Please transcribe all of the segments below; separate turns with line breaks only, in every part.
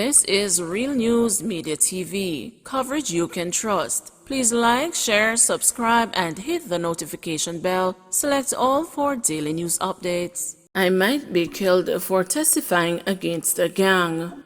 This is Real News Media TV, coverage you can trust. Please like, share, subscribe, and hit the notification bell. Select all for daily news updates. I might be killed for testifying against a gang.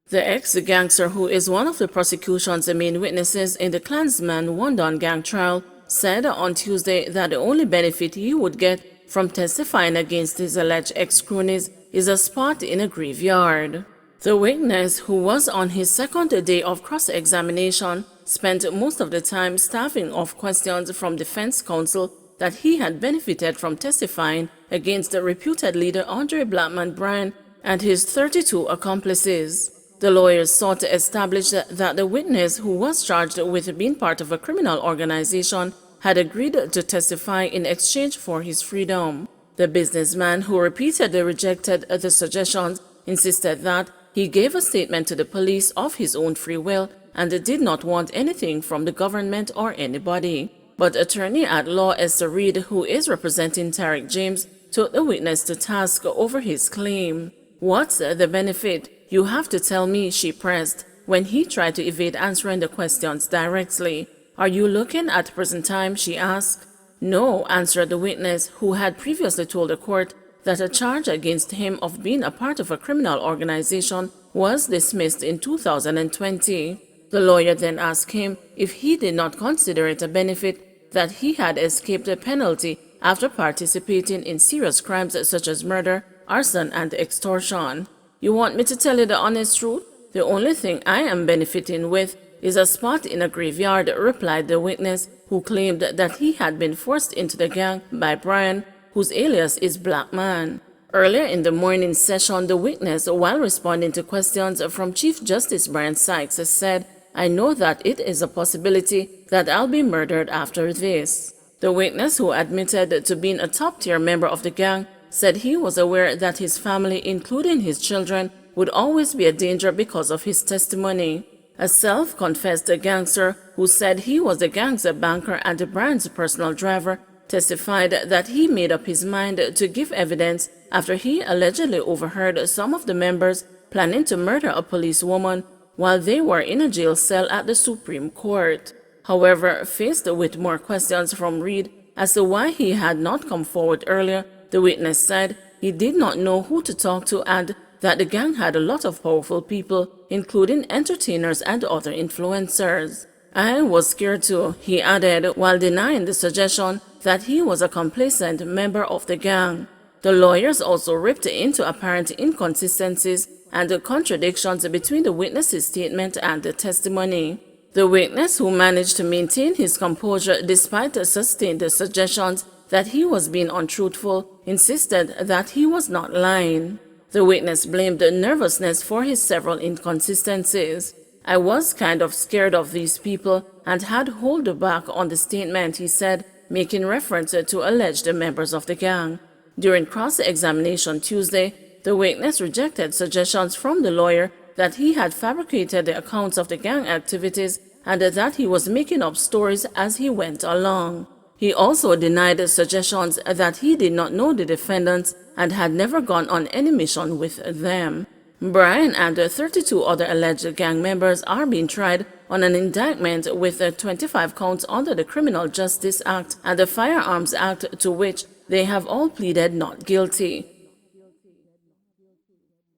The ex-gangster, who is one of the prosecution's main witnesses in the Klansman Wandon gang trial, said on Tuesday that the only benefit he would get from testifying against his alleged ex-cronies is a spot in a graveyard. The witness, who was on his second day of cross-examination, spent most of the time staffing off questions from defense counsel that he had benefited from testifying against the reputed leader Andre Blackman Bryan and his 32 accomplices. The lawyers sought to establish that the witness, who was charged with being part of a criminal organization, had agreed to testify in exchange for his freedom. The businessman, who repeatedly rejected the suggestions, insisted that he gave a statement to the police of his own free will and did not want anything from the government or anybody. But attorney-at-law Esther Reed, who is representing Tarek James, took the witness to task over his claim. "What's the benefit? You have to tell me," she pressed, when he tried to evade answering the questions directly. "Are you looking at prison time?" she asked. "No," answered the witness, who had previously told the court that a charge against him of being a part of a criminal organization was dismissed in 2020. The lawyer then asked him if he did not consider it a benefit that he had escaped a penalty after participating in serious crimes such as murder, arson, and extortion. "You want me to tell you the honest truth? The only thing I am benefiting with is a spot in a graveyard," replied the witness, who claimed that he had been forced into the gang by Bryan, whose alias is Black Man. Earlier in the morning session, the witness, while responding to questions from Chief Justice Brian Sykes, said, "I know that it is a possibility that I'll be murdered after this." The witness, who admitted to being a top-tier member of the gang, said he was aware that his family, including his children, would always be a danger because of his testimony. A self-confessed gangster, who said he was the gang's banker and Brian's personal driver, testified that he made up his mind to give evidence after he allegedly overheard some of the members planning to murder a policewoman while they were in a jail cell at the Supreme Court. However, faced with more questions from Reed as to why he had not come forward earlier, the witness said he did not know who to talk to and that the gang had a lot of powerful people, including entertainers and other influencers. "I was scared too," he added, while denying the suggestion that he was a complacent member of the gang. The lawyers also ripped into apparent inconsistencies and contradictions between the witness's statement and the testimony. The witness, who managed to maintain his composure despite sustained suggestions that he was being untruthful, insisted that he was not lying. The witness blamed nervousness for his several inconsistencies. "I was kind of scared of these people and had held back on the statement," he said, making reference to alleged members of the gang. During cross-examination Tuesday, the witness rejected suggestions from the lawyer that he had fabricated the accounts of the gang activities and that he was making up stories as he went along. He also denied the suggestions that he did not know the defendants and had never gone on any mission with them. Bryan and 32 other alleged gang members are being tried on an indictment with 25 counts under the Criminal Justice Act and the Firearms Act, to which they have all pleaded not guilty.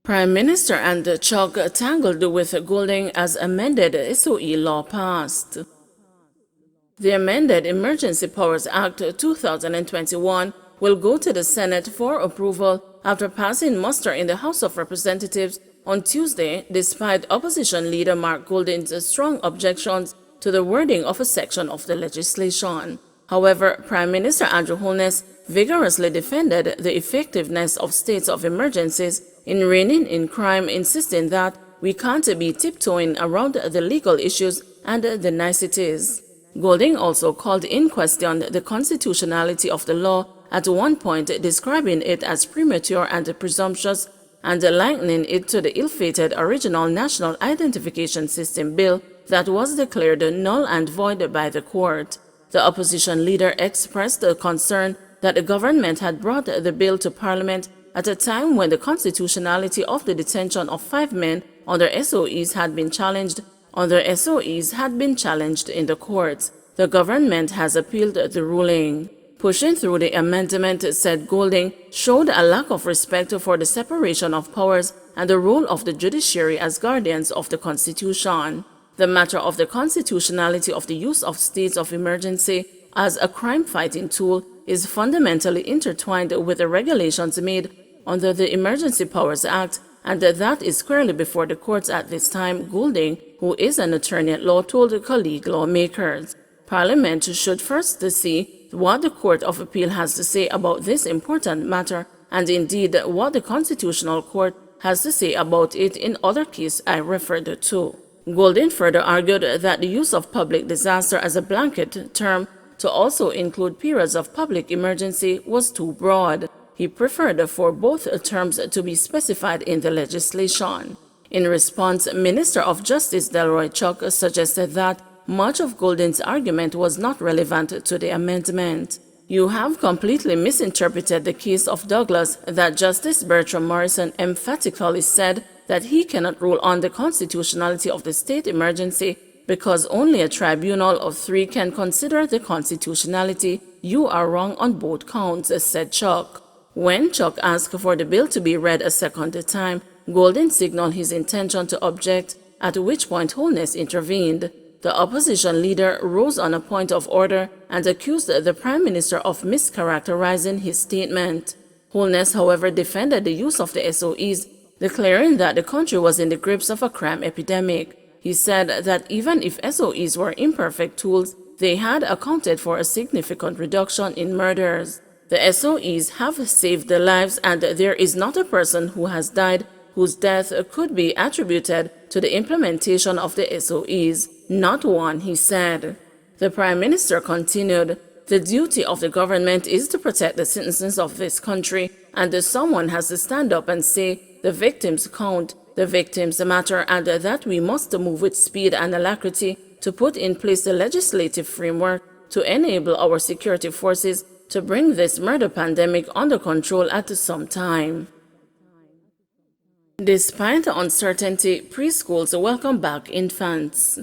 Prime Minister and Chuck tangled with Golding as amended SOE law passed. The amended Emergency Powers Act 2021 will go to the Senate for approval after passing muster in the House of Representatives on Tuesday, despite opposition leader Mark Golding's strong objections to the wording of a section of the legislation. However, Prime Minister Andrew Holness vigorously defended the effectiveness of states of emergencies in reining in crime, insisting that we can't be tiptoeing around the legal issues and the niceties. Golding also called in question the constitutionality of the law, at one point describing it as premature and presumptuous and likening it to the ill-fated original National Identification System bill that was declared null and void by the court. The opposition leader expressed a concern that the government had brought the bill to Parliament at a time when the constitutionality of the detention of 5 men under SOEs had been challenged in the courts. The government has appealed the ruling. Pushing through the amendment, said Golding, showed a lack of respect for the separation of powers and the role of the judiciary as guardians of the Constitution. The matter of the constitutionality of the use of states of emergency as a crime-fighting tool is fundamentally intertwined with the regulations made under the Emergency Powers Act, and that is squarely before the courts at this time, Golding, who is an attorney at law, told colleague lawmakers. Parliament should first see what the Court of Appeal has to say about this important matter, and indeed what the Constitutional Court has to say about it in other cases I referred to. Golding further argued that the use of public disaster as a blanket term to also include periods of public emergency was too broad. He preferred for both terms to be specified in the legislation. In response, Minister of Justice Delroy Chuck suggested that much of Golding's argument was not relevant to the amendment. You have completely misinterpreted the case of Douglas, that Justice Bertram Morrison emphatically said that he cannot rule on the constitutionality of the state emergency because only a tribunal of 3 can consider the constitutionality. You are wrong on both counts, said Chuck. When Chuck asked for the bill to be read a second time, Golding signaled his intention to object, at which point Holness intervened. The opposition leader rose on a point of order and accused the Prime Minister of mischaracterizing his statement. Holness, however, defended the use of the SOEs, declaring that the country was in the grips of a crime epidemic. He said that even if SOEs were imperfect tools, they had accounted for a significant reduction in murders. The SOEs have saved the lives, and there is not a person who has died whose death could be attributed to the implementation of the SOEs. Not one, he said. The Prime Minister continued, the duty of the government is to protect the citizens of this country, and someone has to stand up and say, the victims count, the victims matter, and that we must move with speed and alacrity to put in place the legislative framework to enable our security forces to bring this murder pandemic under control at some time. Despite the uncertainty, preschools welcome back infants.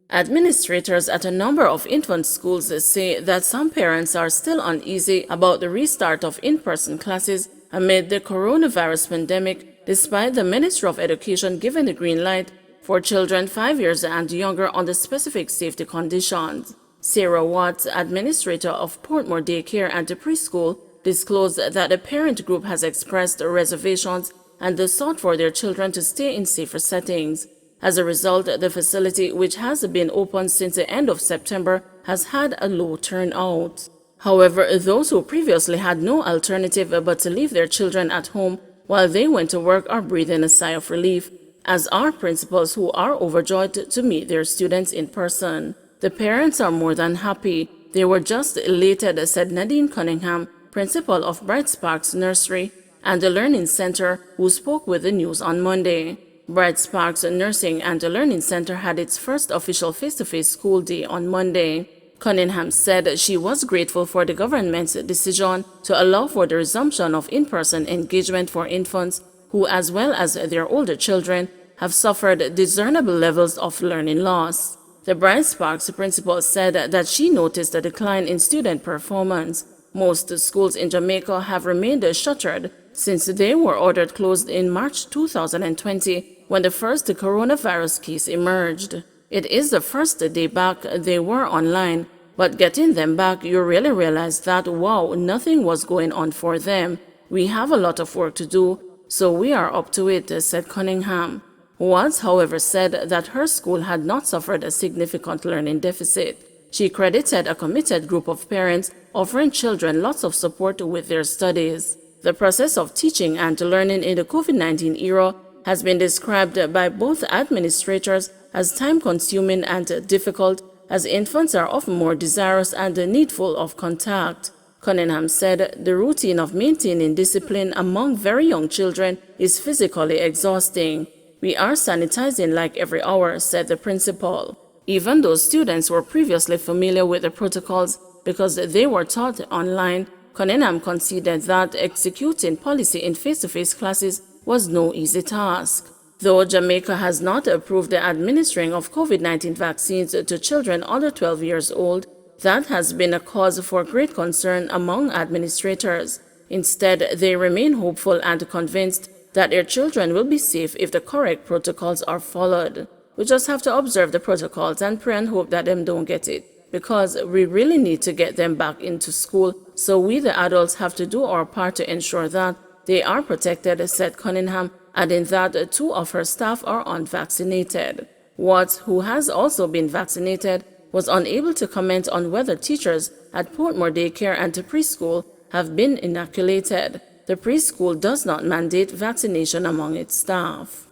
Administrators at a number of infant schools say that some parents are still uneasy about the restart of in-person classes amid the coronavirus pandemic, despite the Ministry of Education giving the green light for children 5 years and younger under specific safety conditions. Sarah Watts, administrator of Portmore Daycare and Preschool, disclosed that a parent group has expressed reservations and sought for their children to stay in safer settings. As a result, the facility, which has been open since the end of September, has had a low turnout. However, those who previously had no alternative but to leave their children at home while they went to work are breathing a sigh of relief, as are principals who are overjoyed to meet their students in person. The parents are more than happy. They were just elated, said Nadine Cunningham, principal of Bright Sparks Nursery and the Learning Center, who spoke with the news on Monday. Bright Sparks Nursing and Learning Center had its first official face-to-face school day on Monday. Cunningham said she was grateful for the government's decision to allow for the resumption of in-person engagement for infants who, as well as their older children, have suffered discernible levels of learning loss. The Bright Sparks principal said that she noticed a decline in student performance. Most schools in Jamaica have remained shuttered since they were ordered closed in March 2020 when the first coronavirus case emerged. It is the first day back they were online, but getting them back, you really realize that, wow, nothing was going on for them. We have a lot of work to do, so we are up to it, said Cunningham. Watts, however, said that her school had not suffered a significant learning deficit. She credited a committed group of parents offering children lots of support with their studies. The process of teaching and learning in the COVID-19 era has been described by both administrators as time-consuming and difficult, as infants are often more desirous and needful of contact. Cunningham said the routine of maintaining discipline among very young children is physically exhausting. We are sanitizing like every hour, said the principal. Even though students were previously familiar with the protocols because they were taught online, Cunningham conceded that executing policy in face-to-face classes was no easy task. Though Jamaica has not approved the administering of COVID-19 vaccines to children under 12 years old, that has been a cause for great concern among administrators. Instead, they remain hopeful and convinced that their children will be safe if the correct protocols are followed. We just have to observe the protocols and pray and hope that them don't get it, because we really need to get them back into school, so we the adults have to do our part to ensure that they are protected, said Cunningham, adding that 2 of her staff are unvaccinated. Watts, who has also been vaccinated, was unable to comment on whether teachers at Portmore Daycare and Preschool have been inoculated. The preschool does not mandate vaccination among its staff.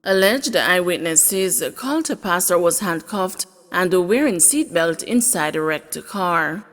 Alleged eyewitnesses called a pastor was handcuffed and wearing seatbelt inside a wrecked car.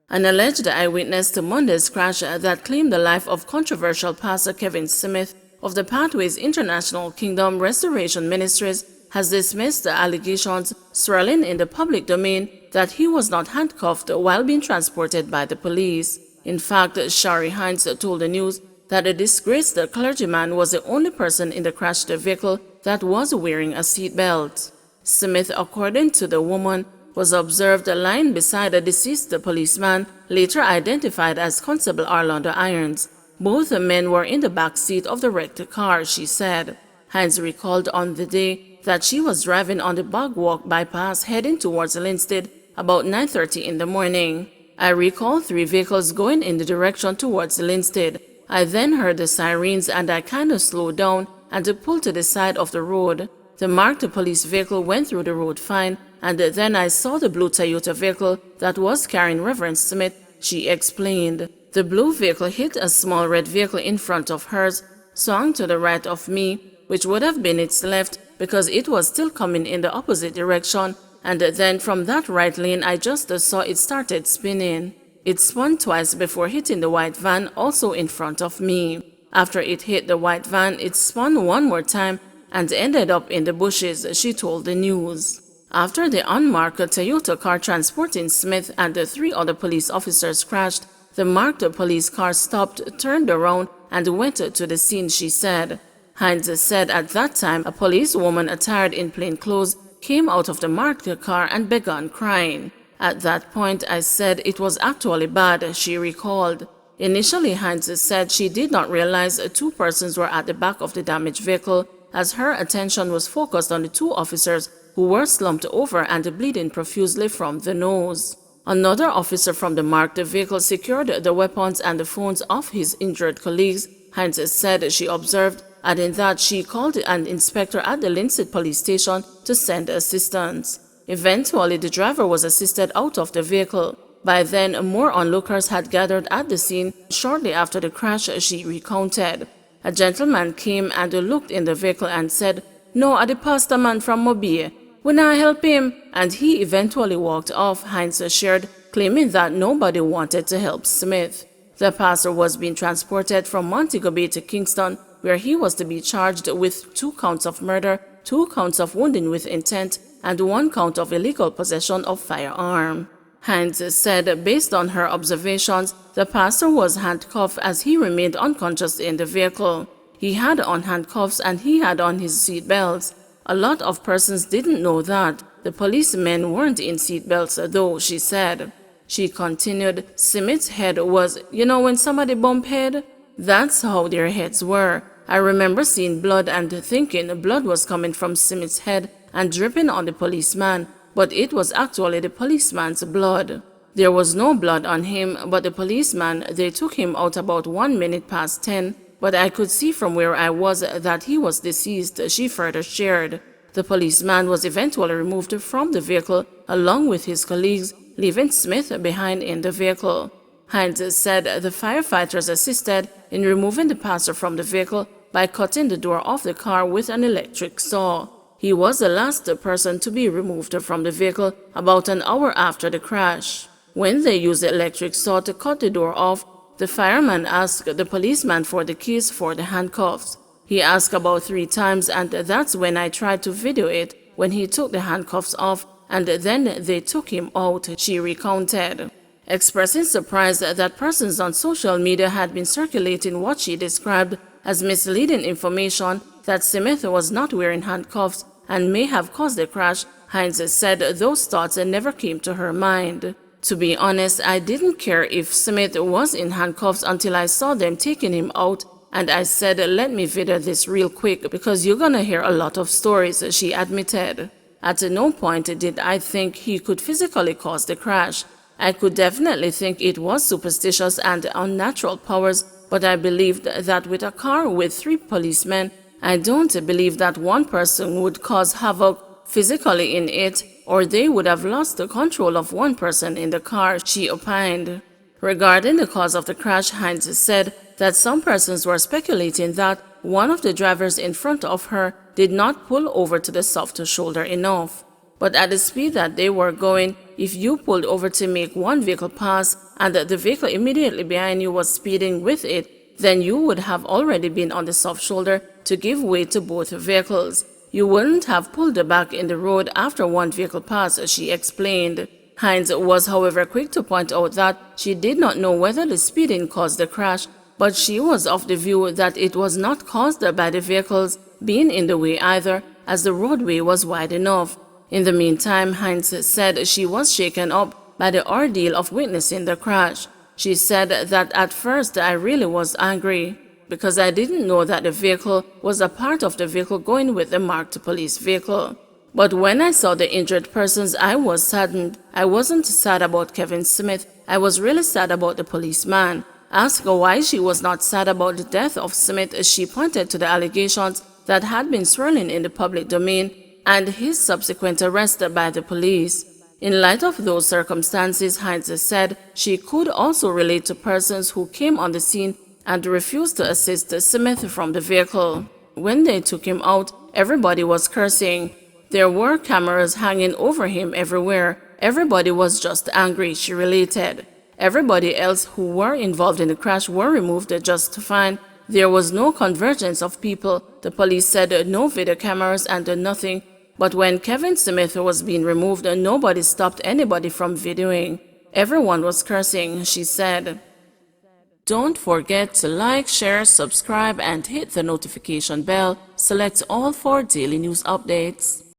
An alleged eyewitness to Monday's crash that claimed the life of controversial Pastor Kevin Smith of the Pathways International Kingdom Restoration Ministries has dismissed the allegations swirling in the public domain that he was not handcuffed while being transported by the police. In fact, Shari Hines told the news that the disgraced clergyman was the only person in the crashed vehicle that was wearing a seatbelt. Smith, according to the woman, was observed lying beside a deceased policeman, later identified as Constable Orlando Irons. Both men were in the back seat of the wrecked car, she said. Hines recalled on the day that she was driving on the Bogwalk bypass heading towards Linstead about 9:30 in the morning. I recall 3 vehicles going in the direction towards Linstead. I then heard the sirens and I kind of slowed down and pulled to the side of the road. The marked police vehicle went through the road fine, and then I saw the blue Toyota vehicle that was carrying Reverend Smith, she explained. The blue vehicle hit a small red vehicle in front of hers, swung to the right of me, which would have been its left because it was still coming in the opposite direction, and then from that right lane I just saw it started spinning. It spun twice before hitting the white van also in front of me. After it hit the white van, it spun one more time and ended up in the bushes, she told the news. After the unmarked Toyota car transporting Smith and the 3 other police officers crashed, the marked police car stopped, turned around, and went to the scene, she said. Hines said at that time a policewoman attired in plain clothes came out of the marked car and began crying. At that point, I said it was actually bad, she recalled. Initially, Hines said she did not realize 2 persons were at the back of the damaged vehicle, as her attention was focused on the 2 officers who were slumped over and bleeding profusely from the nose. Another officer from the marked vehicle secured the weapons and the phones of his injured colleagues, Hines said she observed, adding that she called an inspector at the Linstead police station to send assistance. Eventually, the driver was assisted out of the vehicle. By then, more onlookers had gathered at the scene shortly after the crash, she recounted. A gentleman came and looked in the vehicle and said, "No, the pastor man from Mobile. When I help him," and he eventually walked off, Hines shared, claiming that nobody wanted to help Smith. The pastor was being transported from Montego Bay to Kingston, where he was to be charged with 2 counts of murder, 2 counts of wounding with intent, and 1 count of illegal possession of firearm. Hines said based on her observations, the pastor was handcuffed as he remained unconscious in the vehicle. He had on handcuffs and he had on his seat belts. A lot of persons didn't know that. The policemen weren't in seat belts though, she said. She continued, Smith's head was, you know when somebody bump head? That's how their heads were. I remember seeing blood and thinking blood was coming from Smith's head and dripping on the policeman, but it was actually the policeman's blood. There was no blood on him, but the policeman, they took him out about 1 minute past 10, but I could see from where I was that he was deceased, she further shared. The policeman was eventually removed from the vehicle along with his colleagues, leaving Smith behind in the vehicle. Hines said the firefighters assisted in removing the pastor from the vehicle by cutting the door of the car with an electric saw. He was the last person to be removed from the vehicle about an hour after the crash. When they used the electric saw to cut the door off, the fireman asked the policeman for the keys for the handcuffs. He asked about 3 times, and that's when I tried to video it when he took the handcuffs off, and then they took him out, she recounted. Expressing surprise that persons on social media had been circulating what she described as misleading information that Smith was not wearing handcuffs and may have caused the crash, Hines said those thoughts never came to her mind. To be honest, I didn't care if Smith was in handcuffs until I saw them taking him out, and I said, let me video this real quick because you're gonna hear a lot of stories, she admitted. At no point did I think he could physically cause the crash. I could definitely think it was superstitious and unnatural powers, but I believed that with a car with 3 policemen, I don't believe that one person would cause havoc physically in it, or they would have lost the control of one person in the car, she opined. Regarding the cause of the crash, Hines said that some persons were speculating that one of the drivers in front of her did not pull over to the soft shoulder enough. But at the speed that they were going, if you pulled over to make one vehicle pass and the vehicle immediately behind you was speeding with it, then you would have already been on the soft shoulder to give way to both vehicles. You wouldn't have pulled back in the road after one vehicle passed, she explained. Hines was, however, quick to point out that she did not know whether the speeding caused the crash, but she was of the view that it was not caused by the vehicles being in the way either, as the roadway was wide enough. In the meantime, Hines said she was shaken up by the ordeal of witnessing the crash. She said that at first I really was angry because I didn't know that the vehicle was a part of the vehicle going with the marked police vehicle. But when I saw the injured persons, I was saddened. I wasn't sad about Kevin Smith. I was really sad about the policeman. Asked why she was not sad about the death of Smith, she pointed to the allegations that had been swirling in the public domain and his subsequent arrest by the police. In light of those circumstances, Hines said she could also relate to persons who came on the scene and refused to assist Smith from the vehicle. When they took him out, everybody was cursing. There were cameras hanging over him everywhere. Everybody was just angry, she related. Everybody else who were involved in the crash were removed just fine. There was no convergence of people. The police said no video cameras and nothing. But when Kevin Smith was being removed, nobody stopped anybody from videoing. Everyone was cursing, she said. Don't forget to like, share, subscribe, and hit the notification bell. Select all for daily news updates.